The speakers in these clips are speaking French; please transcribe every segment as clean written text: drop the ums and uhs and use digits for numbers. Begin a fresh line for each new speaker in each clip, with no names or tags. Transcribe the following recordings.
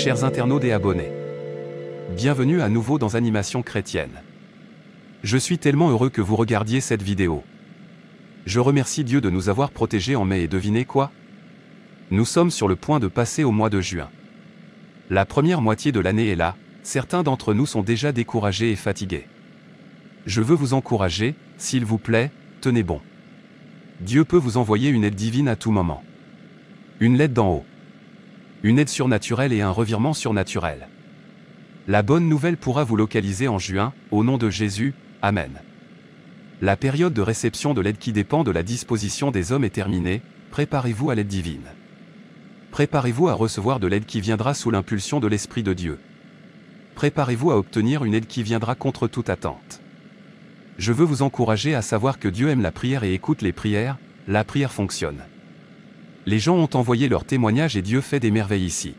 chers internautes et abonnés. Bienvenue à nouveau dans Animation Chrétienne. Je suis tellement heureux que vous regardiez cette vidéo. Je remercie Dieu de nous avoir protégés en mai et devinez quoi? Nous sommes sur le point de passer au mois de juin. La première moitié de l'année est là, certains d'entre nous sont déjà découragés et fatigués. Je veux vous encourager, s'il vous plaît, tenez bon. Dieu peut vous envoyer une aide divine à tout moment. Une aide d'en haut. Une aide surnaturelle et un revirement surnaturel. La bonne nouvelle pourra vous localiser en juin, au nom de Jésus, Amen. La période de réception de l'aide qui dépend de la disposition des hommes est terminée, préparez-vous à l'aide divine. Préparez-vous à recevoir de l'aide qui viendra sous l'impulsion de l'Esprit de Dieu. Préparez-vous à obtenir une aide qui viendra contre toute attente. Je veux vous encourager à savoir que Dieu aime la prière et écoute les prières, la prière fonctionne. Les gens ont envoyé leurs témoignages et Dieu fait des merveilles ici.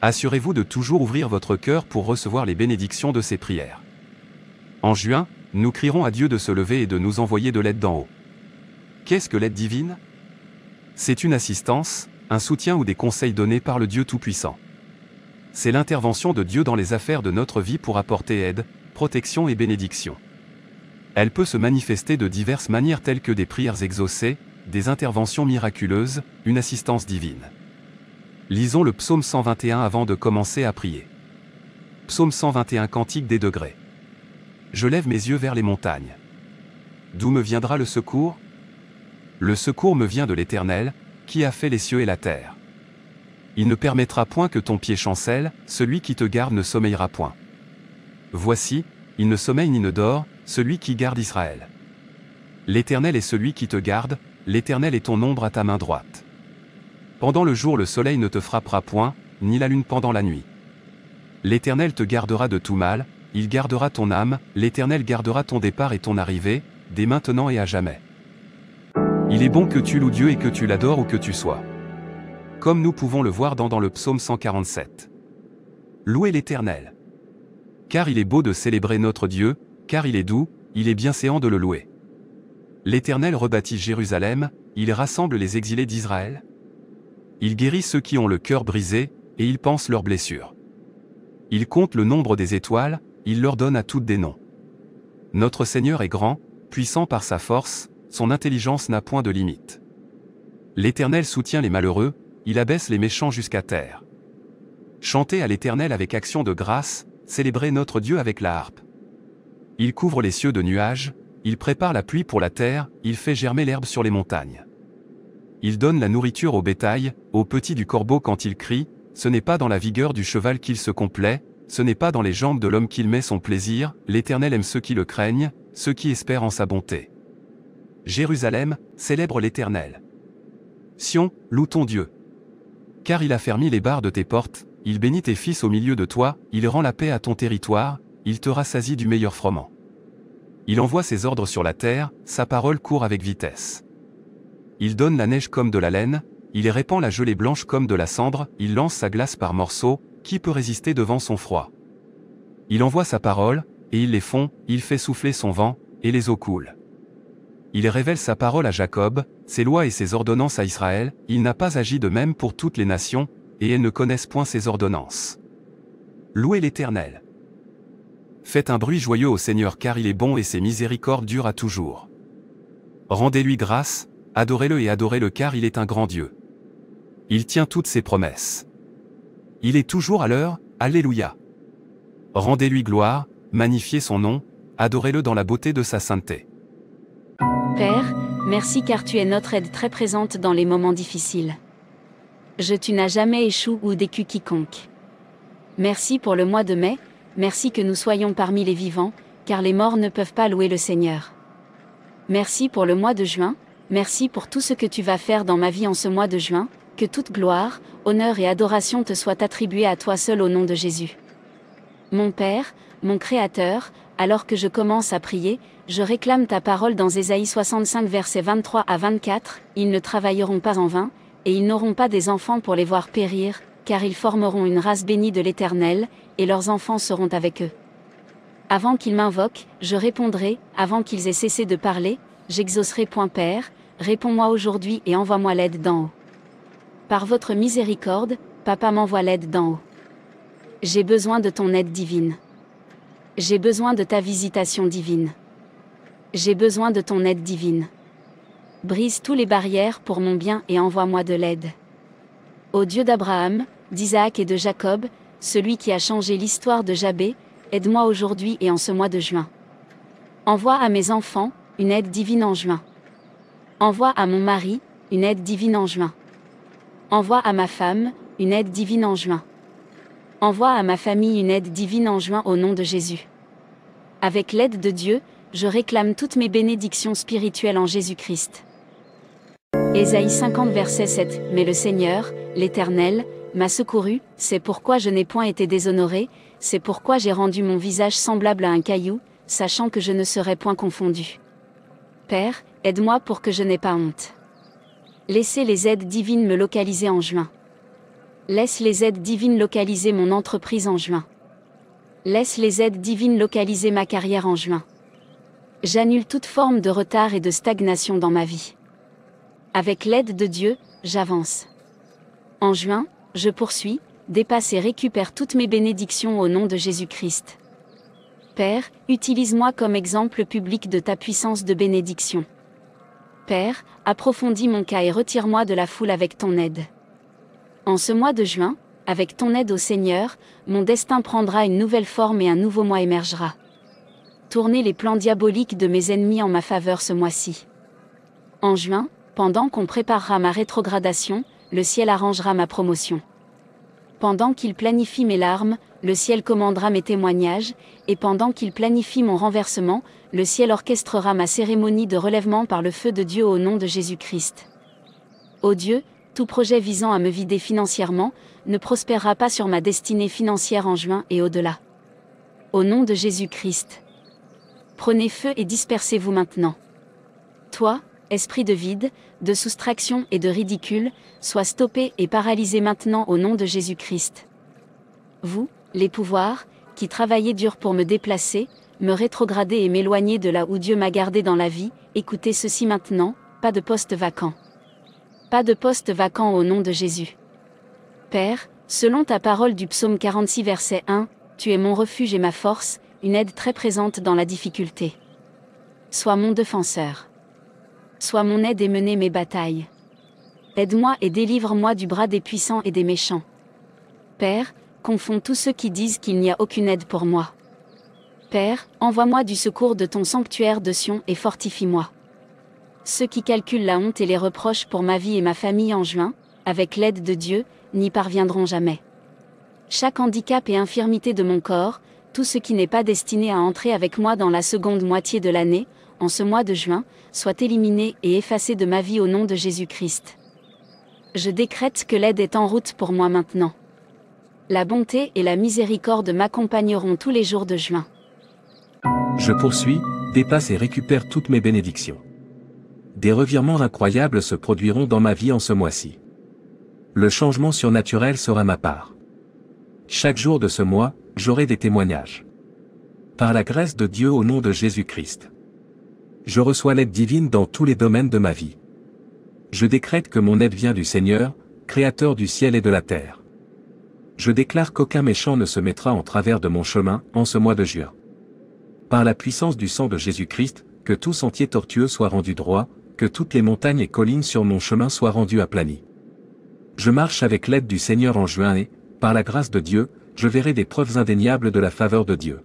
Assurez-vous de toujours ouvrir votre cœur pour recevoir les bénédictions de ces prières. En juin, nous crierons à Dieu de se lever et de nous envoyer de l'aide d'en haut. Qu'est-ce que l'aide divine? C'est une assistance, un soutien ou des conseils donnés par le Dieu Tout-Puissant. C'est l'intervention de Dieu dans les affaires de notre vie pour apporter aide, protection et bénédiction. Elle peut se manifester de diverses manières telles que des prières exaucées, des interventions miraculeuses, une assistance divine. Lisons le psaume 121 avant de commencer à prier. Psaume 121 Cantique des degrés. Je lève mes yeux vers les montagnes. D'où me viendra le secours? Le secours me vient de l'Éternel, qui a fait les cieux et la terre. Il ne permettra point que ton pied chancelle, celui qui te garde ne sommeillera point. Voici, il ne sommeille ni ne dort, celui qui garde Israël. L'Éternel est celui qui te garde, l'Éternel est ton ombre à ta main droite. Pendant le jour le soleil ne te frappera point, ni la lune pendant la nuit. L'Éternel te gardera de tout mal, il gardera ton âme, l'Éternel gardera ton départ et ton arrivée, dès maintenant et à jamais. Il est bon que tu loues Dieu et que tu l'adores où que tu sois. Comme nous pouvons le voir dans le psaume 147. Louez l'Éternel. Car il est beau de célébrer notre Dieu, car il est doux, il est bienséant de le louer. L'Éternel rebâtit Jérusalem, il rassemble les exilés d'Israël. Il guérit ceux qui ont le cœur brisé, et il pense leurs blessures. Il compte le nombre des étoiles, il leur donne à toutes des noms. Notre Seigneur est grand, puissant par sa force, son intelligence n'a point de limite. L'Éternel soutient les malheureux, il abaisse les méchants jusqu'à terre. Chantez à l'Éternel avec action de grâce, célébrez notre Dieu avec la harpe. Il couvre les cieux de nuages, il prépare la pluie pour la terre, il fait germer l'herbe sur les montagnes. Il donne la nourriture au bétail, aux petits du corbeau quand il crie, ce n'est pas dans la vigueur du cheval qu'il se complaît, ce n'est pas dans les jambes de l'homme qu'il met son plaisir, l'Éternel aime ceux qui le craignent, ceux qui espèrent en sa bonté. Jérusalem, célèbre l'Éternel. Sion, loue ton Dieu. Car il a fermé les barres de tes portes, il bénit tes fils au milieu de toi, il rend la paix à ton territoire, il te rassasie du meilleur froment. Il envoie ses ordres sur la terre, sa parole court avec vitesse. Il donne la neige comme de la laine, il répand la gelée blanche comme de la cendre, il lance sa glace par morceaux, qui peut résister devant son froid? Il envoie sa parole, et il les fond, il fait souffler son vent, et les eaux coulent. Il révèle sa parole à Jacob, ses lois et ses ordonnances à Israël, il n'a pas agi de même pour toutes les nations, et elles ne connaissent point ses ordonnances. Louez l'Éternel. Faites un bruit joyeux au Seigneur car il est bon et ses miséricordes durent à toujours. Rendez-lui grâce, adorez-le et adorez-le car il est un grand Dieu. Il tient toutes ses promesses. Il est toujours à l'heure, Alléluia. Rendez-lui gloire, magnifiez son nom, adorez-le dans la beauté de sa sainteté.
Père, merci car tu es notre aide très présente dans les moments difficiles. Tu n'as jamais échoué ou déçu quiconque. Merci pour le mois de mai, merci que nous soyons parmi les vivants, car les morts ne peuvent pas louer le Seigneur. Merci pour le mois de juin, merci pour tout ce que tu vas faire dans ma vie en ce mois de juin, que toute gloire, honneur et adoration te soient attribuées à toi seul au nom de Jésus. Mon Père, mon Créateur, alors que je commence à prier, je réclame ta parole dans Ésaïe 65 versets 23 à 24, ils ne travailleront pas en vain, et ils n'auront pas des enfants pour les voir périr, car ils formeront une race bénie de l'Éternel, et leurs enfants seront avec eux. Avant qu'ils m'invoquent, je répondrai, avant qu'ils aient cessé de parler, j'exaucerai. Père, réponds-moi aujourd'hui et envoie-moi l'aide d'en haut. Par votre miséricorde, Papa m'envoie l'aide d'en haut. J'ai besoin de ton aide divine. J'ai besoin de ta visitation divine. J'ai besoin de ton aide divine. Brise tous les barrières pour mon bien et envoie-moi de l'aide. Ô Dieu d'Abraham, d'Isaac et de Jacob, celui qui a changé l'histoire de Jabé, aide-moi aujourd'hui et en ce mois de juin. Envoie à mes enfants une aide divine en juin. Envoie à mon mari une aide divine en juin. Envoie à ma femme une aide divine en juin. Envoie à ma famille une aide divine en juin au nom de Jésus. Avec l'aide de Dieu, je réclame toutes mes bénédictions spirituelles en Jésus-Christ. Ésaïe 50 verset 7. Mais le Seigneur, l'Éternel, m'a secouru, c'est pourquoi je n'ai point été déshonoré, c'est pourquoi j'ai rendu mon visage semblable à un caillou, sachant que je ne serai point confondu. Père, aide-moi pour que je n'aie pas honte. Laissez les aides divines me localiser en juin. Laisse les aides divines localiser mon entreprise en juin. Laisse les aides divines localiser ma carrière en juin. J'annule toute forme de retard et de stagnation dans ma vie. Avec l'aide de Dieu, j'avance. En juin, je poursuis, dépasse et récupère toutes mes bénédictions au nom de Jésus-Christ. Père, utilise-moi comme exemple public de ta puissance de bénédiction. Père, approfondis mon cas et retire-moi de la foule avec ton aide. En ce mois de juin, avec ton aide au Seigneur, mon destin prendra une nouvelle forme et un nouveau mois émergera. Tournez les plans diaboliques de mes ennemis en ma faveur ce mois-ci. En juin, pendant qu'on préparera ma rétrogradation, le ciel arrangera ma promotion. Pendant qu'il planifie mes larmes, le ciel commandera mes témoignages, et pendant qu'il planifie mon renversement, le ciel orchestrera ma cérémonie de relèvement par le feu de Dieu au nom de Jésus-Christ. Ô Dieu, tout projet visant à me vider financièrement, ne prospérera pas sur ma destinée financière en juin et au-delà. Au nom de Jésus-Christ. Prenez feu et dispersez-vous maintenant. Toi, esprit de vide, de soustraction et de ridicule, sois stoppé et paralysé maintenant au nom de Jésus-Christ. Vous, les pouvoirs, qui travaillez dur pour me déplacer, me rétrograder et m'éloigner de là où Dieu m'a gardé dans la vie, écoutez ceci maintenant, pas de poste vacant. Pas de poste vacant au nom de Jésus. Père, selon ta parole du psaume 46 verset 1, tu es mon refuge et ma force, une aide très présente dans la difficulté. Sois mon défenseur. Sois mon aide et menez mes batailles. Aide-moi et délivre-moi du bras des puissants et des méchants. Père, confonds tous ceux qui disent qu'il n'y a aucune aide pour moi. Père, envoie-moi du secours de ton sanctuaire de Sion et fortifie-moi. Ceux qui calculent la honte et les reproches pour ma vie et ma famille en juin, avec l'aide de Dieu, n'y parviendront jamais. Chaque handicap et infirmité de mon corps, tout ce qui n'est pas destiné à entrer avec moi dans la seconde moitié de l'année, en ce mois de juin, soit éliminé et effacé de ma vie au nom de Jésus-Christ. Je décrète que l'aide est en route pour moi maintenant. La bonté et la miséricorde m'accompagneront tous les jours de juin.
Je poursuis, dépasse et récupère toutes mes bénédictions. Des revirements incroyables se produiront dans ma vie en ce mois-ci. Le changement surnaturel sera ma part. Chaque jour de ce mois, j'aurai des témoignages. Par la grâce de Dieu au nom de Jésus-Christ. Je reçois l'aide divine dans tous les domaines de ma vie. Je décrète que mon aide vient du Seigneur, Créateur du ciel et de la terre. Je déclare qu'aucun méchant ne se mettra en travers de mon chemin, en ce mois de juin. Par la puissance du sang de Jésus-Christ, que tout sentier tortueux soit rendu droit, que toutes les montagnes et collines sur mon chemin soient rendues aplanies. Je marche avec l'aide du Seigneur en juin et, par la grâce de Dieu, je verrai des preuves indéniables de la faveur de Dieu.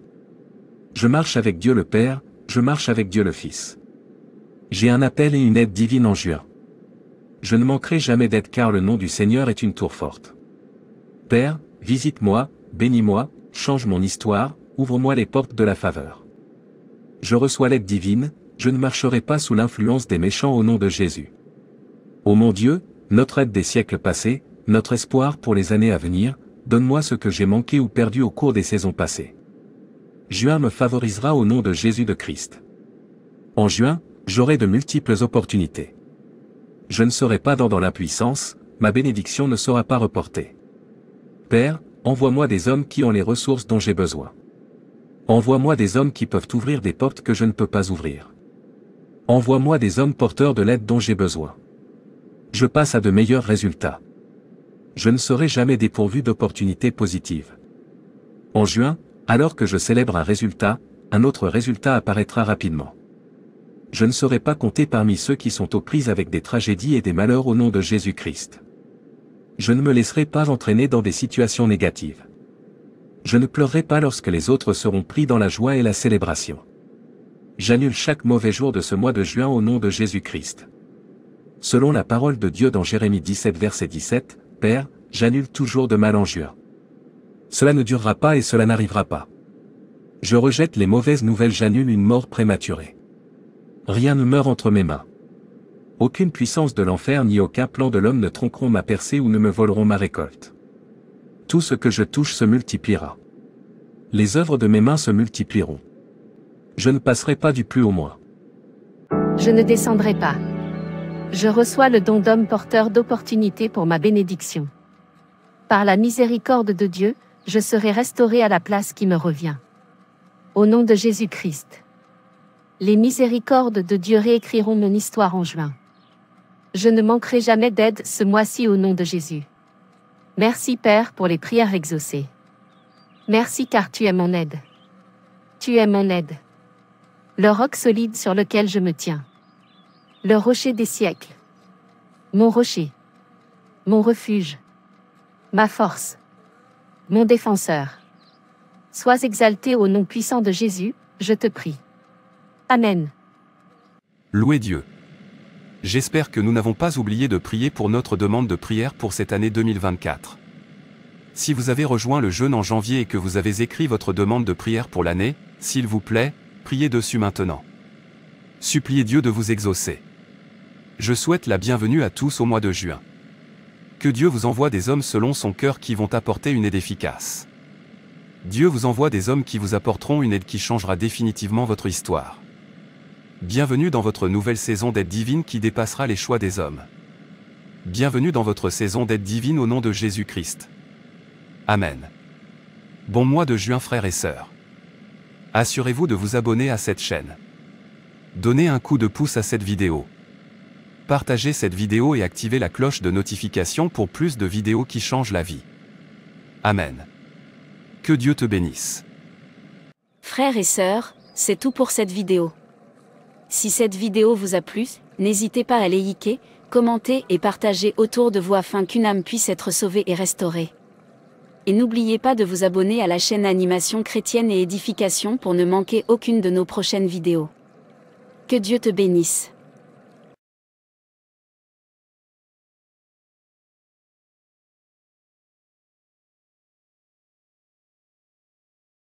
Je marche avec Dieu le Père, je marche avec Dieu le Fils. J'ai un appel et une aide divine en juin. Je ne manquerai jamais d'aide car le nom du Seigneur est une tour forte. Père, visite-moi, bénis-moi, change mon histoire, ouvre-moi les portes de la faveur. Je reçois l'aide divine, je ne marcherai pas sous l'influence des méchants au nom de Jésus. Ô mon Dieu, notre aide des siècles passés, notre espoir pour les années à venir, donne-moi ce que j'ai manqué ou perdu au cours des saisons passées. Juin me favorisera au nom de Jésus de Christ. En juin, j'aurai de multiples opportunités. Je ne serai pas dans l'impuissance, ma bénédiction ne sera pas reportée. Père, envoie-moi des hommes qui ont les ressources dont j'ai besoin. Envoie-moi des hommes qui peuvent ouvrir des portes que je ne peux pas ouvrir. Envoie-moi des hommes porteurs de l'aide dont j'ai besoin. Je passe à de meilleurs résultats. Je ne serai jamais dépourvu d'opportunités positives. En juin, alors que je célèbre un autre résultat apparaîtra rapidement. Je ne serai pas compté parmi ceux qui sont aux prises avec des tragédies et des malheurs au nom de Jésus-Christ. Je ne me laisserai pas entraîner dans des situations négatives. Je ne pleurerai pas lorsque les autres seront pris dans la joie et la célébration. J'annule chaque mauvais jour de ce mois de juin au nom de Jésus-Christ. Selon la parole de Dieu dans Jérémie 17 verset 17, Père, j'annule tout jour de mal en juin. Cela ne durera pas et cela n'arrivera pas. Je rejette les mauvaises nouvelles, j'annule une mort prématurée. Rien ne meurt entre mes mains. Aucune puissance de l'enfer ni aucun plan de l'homme ne tronqueront ma percée ou ne me voleront ma récolte. Tout ce que je touche se multipliera. Les œuvres de mes mains se multiplieront. Je ne passerai pas du plus au moins.
Je ne descendrai pas. Je reçois le don d'homme porteur d'opportunités pour ma bénédiction. Par la miséricorde de Dieu, je serai restauré à la place qui me revient. Au nom de Jésus-Christ. Les miséricordes de Dieu réécriront mon histoire en juin. Je ne manquerai jamais d'aide ce mois-ci au nom de Jésus. Merci Père pour les prières exaucées. Merci car tu es mon aide. Tu es mon aide. Le roc solide sur lequel je me tiens. Le rocher des siècles. Mon rocher. Mon refuge. Ma force. Mon défenseur. Sois exalté au nom puissant de Jésus, je te prie. Amen.
Louez Dieu. J'espère que nous n'avons pas oublié de prier pour notre demande de prière pour cette année 2024. Si vous avez rejoint le jeûne en janvier et que vous avez écrit votre demande de prière pour l'année, s'il vous plaît, priez dessus maintenant. Suppliez Dieu de vous exaucer. Je souhaite la bienvenue à tous au mois de juin. Que Dieu vous envoie des hommes selon son cœur qui vont apporter une aide efficace. Dieu vous envoie des hommes qui vous apporteront une aide qui changera définitivement votre histoire. Bienvenue dans votre nouvelle saison d'aide divine qui dépassera les choix des hommes. Bienvenue dans votre saison d'aide divine au nom de Jésus-Christ. Amen. Bon mois de juin frères et sœurs. Assurez-vous de vous abonner à cette chaîne. Donnez un coup de pouce à cette vidéo. Partagez cette vidéo et activez la cloche de notification pour plus de vidéos qui changent la vie. Amen. Que Dieu te bénisse.
Frères et sœurs, c'est tout pour cette vidéo. Si cette vidéo vous a plu, n'hésitez pas à liker, commenter et partager autour de vous afin qu'une âme puisse être sauvée et restaurée. Et n'oubliez pas de vous abonner à la chaîne Animation Chrétienne et Édification pour ne manquer aucune de nos prochaines vidéos. Que Dieu te bénisse.